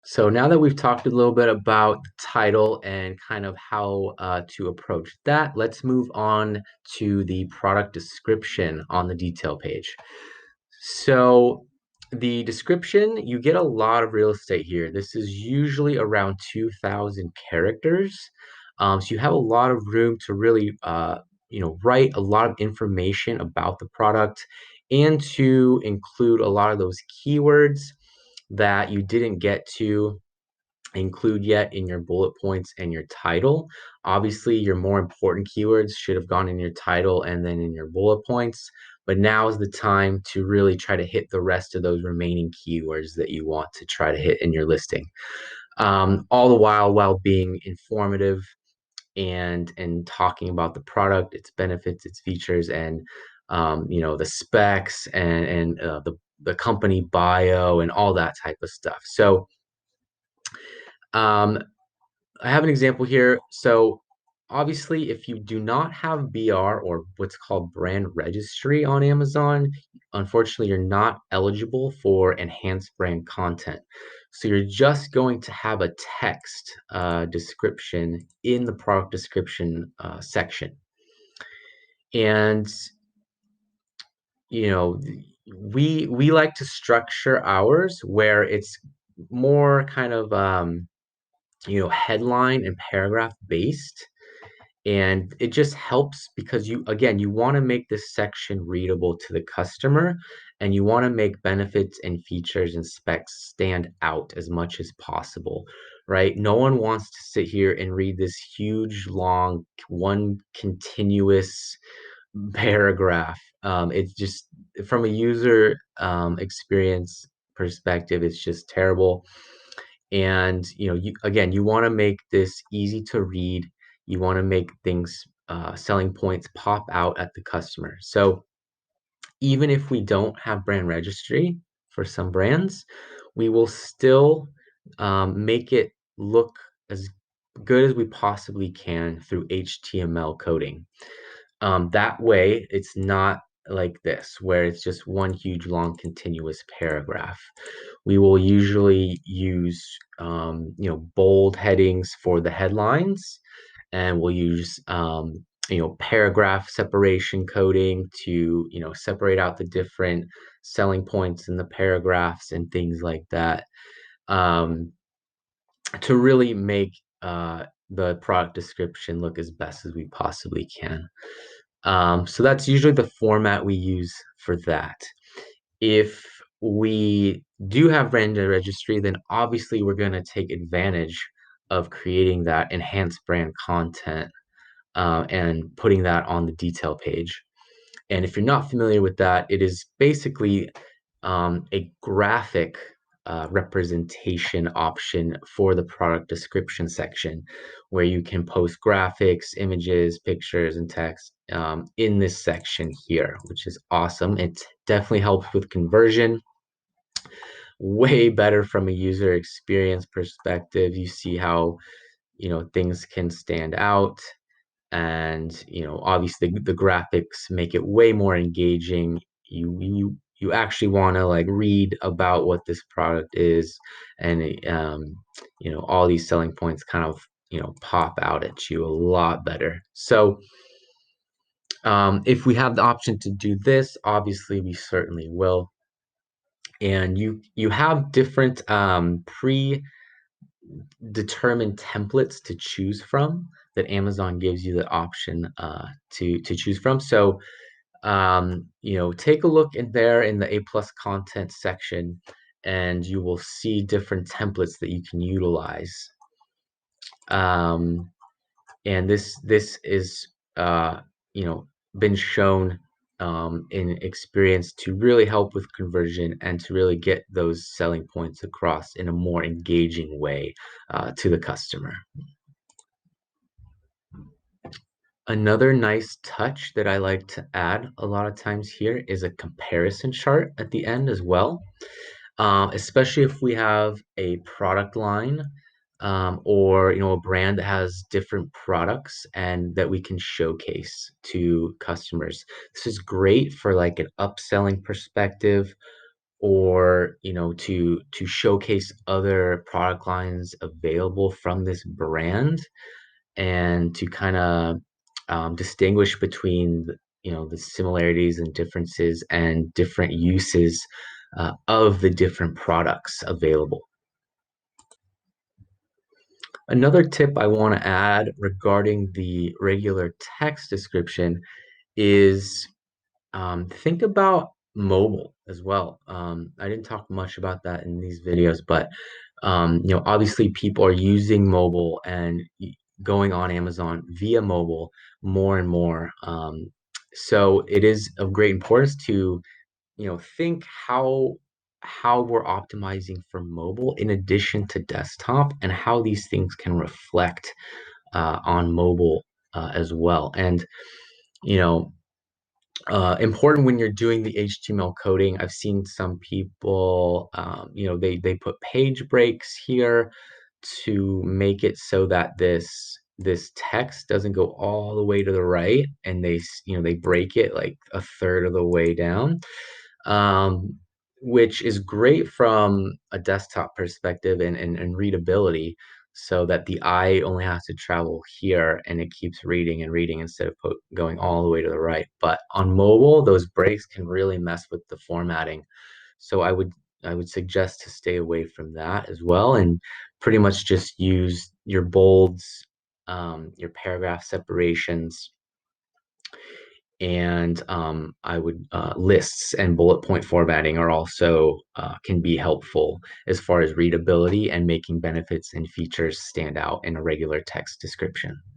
So now that we've talked a little bit about the title and kind of how to approach that, let's move on to the product description on the detail page. So the description, you get a lot of real estate here. This is usually around 2,000 characters. So you have a lot of room to really, write a lot of information about the product and to include a lot of those keywords that you didn't get to include yet in your bullet points and your title. Obviously, your more important keywords should have gone in your title and then in your bullet points, but now is the time to really try to hit the rest of those remaining keywords that you want to try to hit in your listing. All the while being informative and talking about the product, its benefits, its features, and the specs and the company bio and all that type of stuff. So um, I have an example here. So obviously, if you do not have BR or what's called brand registry on Amazon, unfortunately, you're not eligible for enhanced brand content. So you're just going to have a text description in the product description section. And you know, we like to structure ours where it's more kind of headline and paragraph based. And it just helps because you want to make this section readable to the customer and you want to make benefits and features and specs stand out as much as possible, right? No one wants to sit here and read this huge, long, one continuous paragraph. It's just from a user experience perspective, it's just terrible. And you want to make this easy to read. You want to make things selling points pop out at the customer. So even if we don't have brand registry for some brands, we will still make it look as good as we possibly can through HTML coding. That way, it's not like this, where it's just one huge long continuous paragraph. We will usually use, bold headings for the headlines, and we'll use, paragraph separation coding to, separate out the different selling points in the paragraphs and things like that, um, to really make the product description look as best as we possibly can. So that's usually the format we use for that. If we do have brand registry, then obviously we're going to take advantage of creating that enhanced brand content and putting that on the detail page. And if you're not familiar with that, it is basically a graphic representation option for the product description section, where you can post graphics, images, pictures, and text in this section here, which is awesome. It definitely helps with conversion. Way better from a user experience perspective. You see how things can stand out, and obviously the graphics make it way more engaging. You actually want to like read about what this product is, and all these selling points kind of pop out at you a lot better. So if we have the option to do this, obviously we certainly will. And you have different predetermined templates to choose from that Amazon gives you the option to choose from. So take a look in there in the A plus content section, and you will see different templates that you can utilize. Um, and this is been shown in experience to really help with conversion and to really get those selling points across in a more engaging way to the customer. Another nice touch that I like to add a lot of times here is a comparison chart at the end as well, especially if we have a product line or a brand that has different products and that we can showcase to customers. This is great for like an upselling perspective, or to showcase other product lines available from this brand, and to kind of distinguish between the similarities and differences and different uses of the different products available. Another tip I want to add regarding the regular text description is think about mobile as well. I didn't talk much about that in these videos, but obviously people are using mobile and going on Amazon via mobile more and more. So it is of great importance to think how we're optimizing for mobile in addition to desktop, and how these things can reflect on mobile as well. And you know important when you're doing the HTML coding. I've seen some people, they put page breaks here to make it so that this text doesn't go all the way to the right, and they break it like a third of the way down, um, which is great from a desktop perspective and readability, so that the eye only has to travel here and it keeps reading and reading instead of going all the way to the right. But on mobile, those breaks can really mess with the formatting. So I would suggest to stay away from that as well, and pretty much just use your bolds, your paragraph separations, and I would lists and bullet point formatting are also can be helpful as far as readability and making benefits and features stand out in a regular text description.